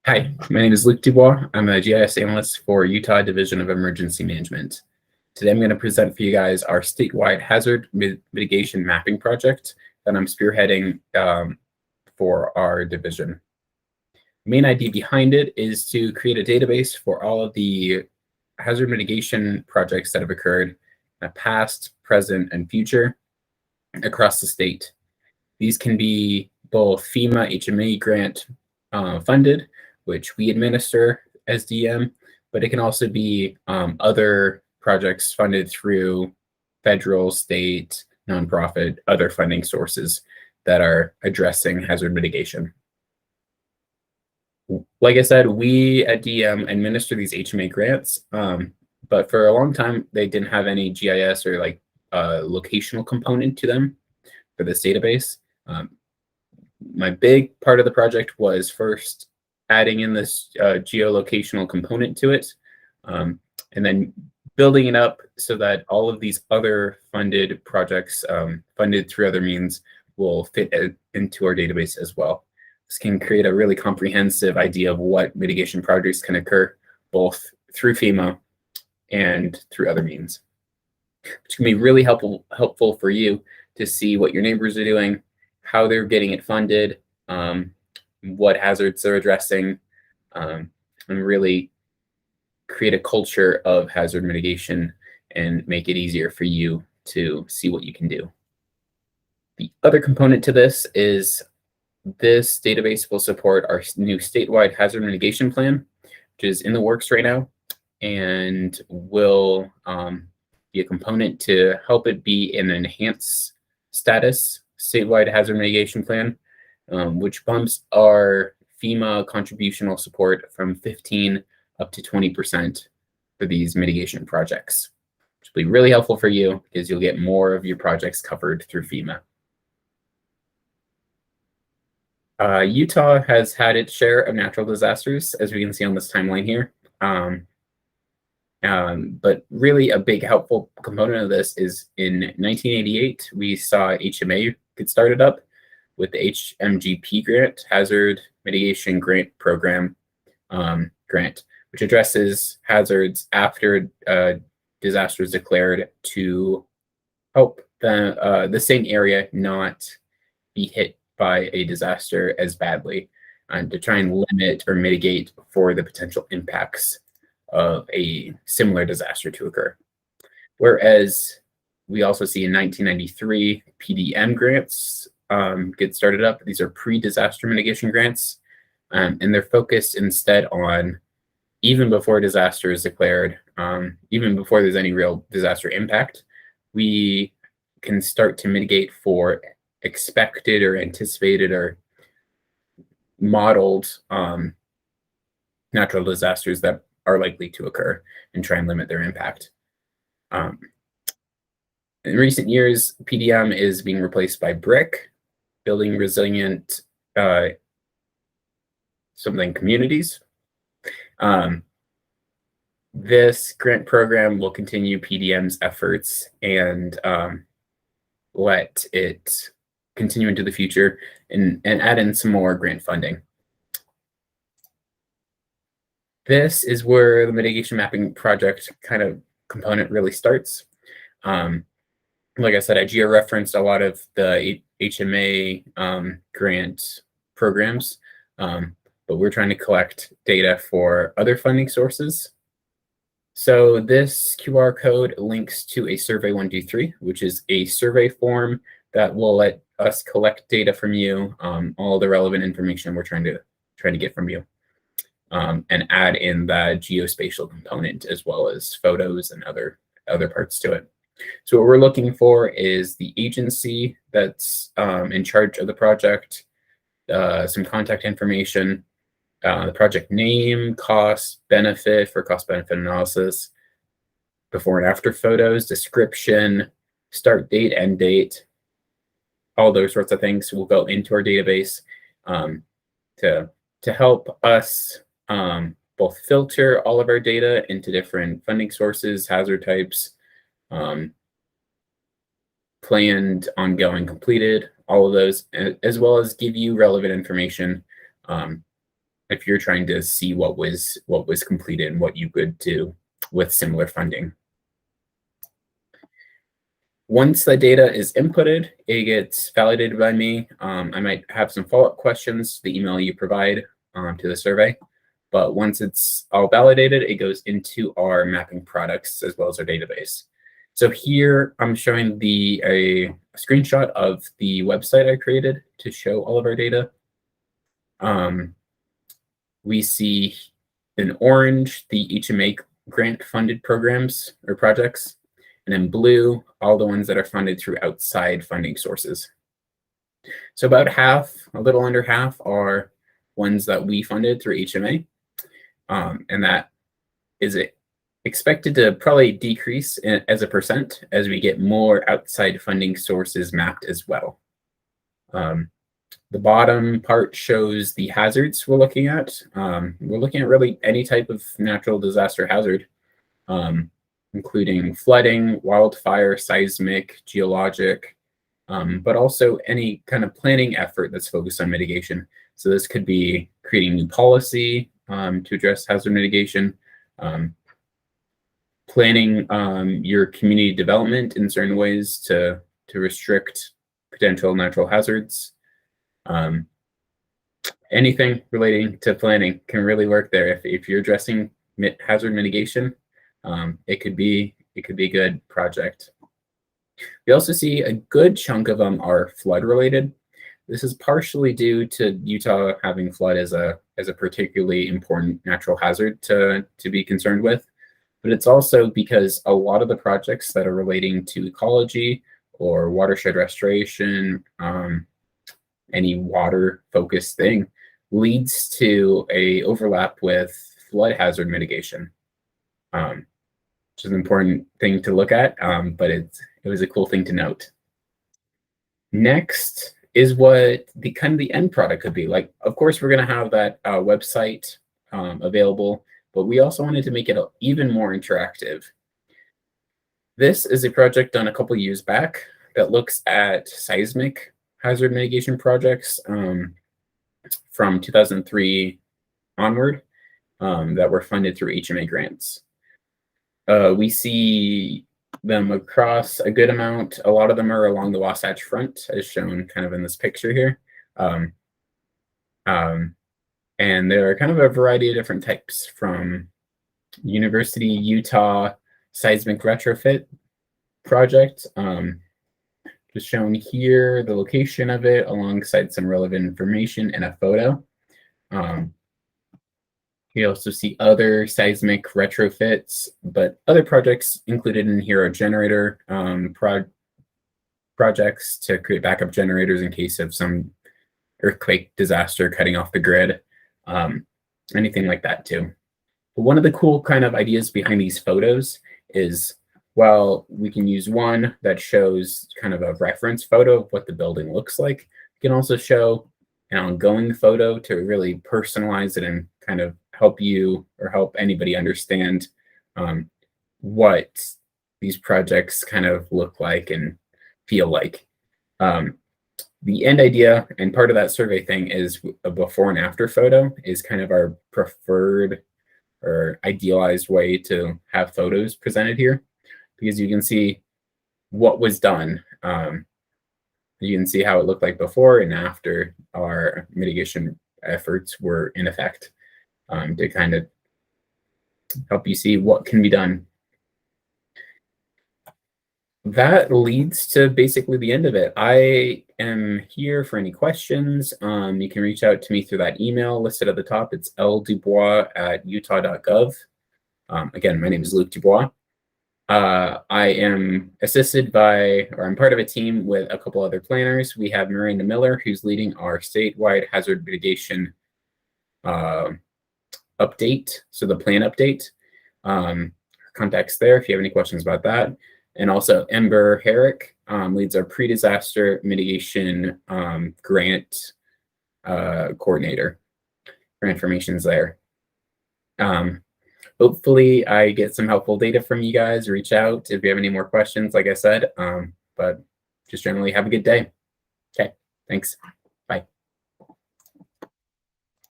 Hi, my name is Luke Dubois. I'm a GIS analyst for Utah Division of Emergency Management. Today I'm going to present for you guys our statewide hazard mitigation mapping project that I'm spearheading for our division. The main idea behind it is to create a database for all of the hazard mitigation projects that have occurred past, present, and future across the state. These can be both FEMA HMA grant funded, which we administer as DEM, but it can also be other projects funded through federal, state, nonprofit, other funding sources that are addressing hazard mitigation. Like I said, we at DEM administer these HMA grants, but for a long time, they didn't have any GIS or like locational component to them for this database. My big part of the project was first adding in this geolocational component to it, and then building it up so that all of these other funded projects, funded through other means, will fit into our database as well. This can create a really comprehensive idea of what mitigation projects can occur both through FEMA and through other means, which can be really helpful for you to see what your neighbors are doing, how they're getting it funded, what hazards they're addressing, and really create a culture of hazard mitigation and make it easier for you to see what you can do. The other component to this is this database will support our new statewide hazard mitigation plan, which is in the works right now, and will be a component to help it be an enhanced status statewide hazard mitigation plan, which bumps our FEMA contributional support from 15 up to 20% for these mitigation projects, which will be really helpful for you because you'll get more of your projects covered through FEMA. Utah has had its share of natural disasters, as we can see on this timeline here. But really a big helpful component of this is in 1988, we saw HMA get started up with the HMGP grant, Hazard Mitigation Grant Program grant, which addresses hazards after disaster is declared to help the same area not be hit by a disaster as badly, and to try and limit or mitigate for the potential impacts of a similar disaster to occur. Whereas we also see in 1993 PDM grants get started up. These are pre-disaster mitigation grants, and they're focused instead on even before disaster is declared, even before there's any real disaster impact, we can start to mitigate for expected or anticipated or modeled natural disasters that are likely to occur and try and limit their impact. In recent years, PDM is being replaced by BRIC, Building Resilient communities. This grant program will continue PDM's efforts and let it continue into the future and add in some more grant funding. This is where the mitigation mapping project kind of component really starts. Like I said, I geo-referenced a lot of the HMA grant programs, but we're trying to collect data for other funding sources. So this QR code links to a Survey 123, which is a survey form that will let us collect data from you, all the relevant information we're trying to get from you, and add in the geospatial component as well as photos and other parts to it. So what we're looking for is the agency that's in charge of the project, some contact information, the project name, cost, benefit for cost-benefit analysis, before and after photos, description, start date, end date, all those sorts of things will go into our database to help us both filter all of our data into different funding sources, hazard types, planned, ongoing, completed, all of those, as well as give you relevant information if you're trying to see what was completed and what you could do with similar funding. Once the data is inputted, it gets validated by me. I might have some follow-up questions to the email you provide to the survey. But once it's all validated, it goes into our mapping products as well as our database. So here I'm showing a screenshot of the website I created to show all of our data. We see in orange the HMA grant funded programs or projects, and in blue, all the ones that are funded through outside funding sources. So about half, a little under half, are ones that we funded through HMA. And that is expected to probably decrease as a percent as we get more outside funding sources mapped as well. The bottom part shows the hazards we're looking at. We're looking at really any type of natural disaster hazard, including flooding, wildfire, seismic, geologic, but also any kind of planning effort that's focused on mitigation. So this could be creating new policy to address hazard mitigation, planning your community development in certain ways to restrict potential natural hazards. Anything relating to planning can really work there. If you're addressing hazard mitigation, it could be a good project. We also see a good chunk of them are flood related. This is partially due to Utah having flood as a particularly important natural hazard to be concerned with, but it's also because a lot of the projects that are relating to ecology or watershed restoration, any water focused thing, leads to a overlap with flood hazard mitigation, which is an important thing to look at, but it was a cool thing to note. Next is what the end product could be. Like, of course, we're going to have that website available, but we also wanted to make it even more interactive. This is a project done a couple years back that looks at seismic hazard mitigation projects from 2003 onward that were funded through HMA grants. We see them across a good amount. A lot of them are along the Wasatch Front, as shown kind of in this picture here. And there are kind of a variety of different types, from University Utah seismic retrofit project, just shown here, the location of it alongside some relevant information and a photo. We also see other seismic retrofits, but other projects included in here are generator projects to create backup generators in case of some earthquake disaster cutting off the grid, anything like that too. But one of the cool kind of ideas behind these photos is, well, we can use one that shows kind of a reference photo of what the building looks like. We can also show an ongoing photo to really personalize it and kind of help you or help anybody understand what these projects kind of look like and feel like. The end idea and part of that survey thing is a before and after photo is kind of our preferred or idealized way to have photos presented here, because you can see what was done. You can see how it looked like before and after our mitigation efforts were in effect, to kind of help you see what can be done. That leads to basically the end of it. I am here for any questions. You can reach out to me through that email listed at the top. It's ldubois@utah.gov. Again, my name is Luke Dubois. I am assisted by, or I'm part of a team with a couple other planners. We have Miranda Miller, who's leading our statewide hazard mitigation update, so the plan update. Contacts there if you have any questions about that. And also Ember Herrick leads our pre-disaster mitigation grant coordinator. Her information's there. Hopefully I get some helpful data from you guys. Reach out if you have any more questions, like I said, but just generally have a good day. Okay, thanks.